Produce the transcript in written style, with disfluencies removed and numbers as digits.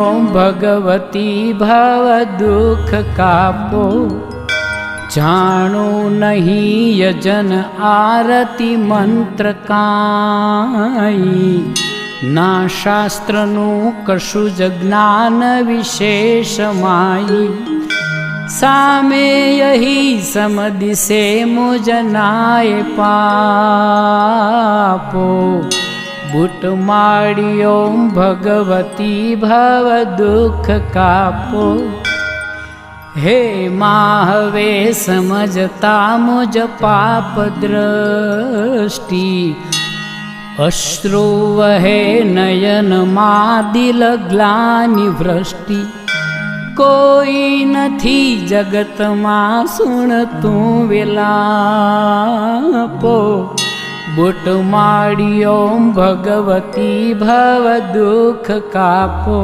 ओम भगवती भव दुख कापो, जानो नहीं यजन आरती मंत्र काई। ना शास्त्रनु कशु ज ज्ञान विशेष माई, सामे यही समदिसे मुजनाए पापो। बूट माड़ी ओम भगवती भव दुख कापो, हे माहवे समझता मुझ पाप दृष्टि। अश्रु वहे नयन मा दिल ग्लानि वृष्टि, कोई नथी जगत मा सुनतु विलापो। बूट माड़ी ओम भगवती भव दुख कापो।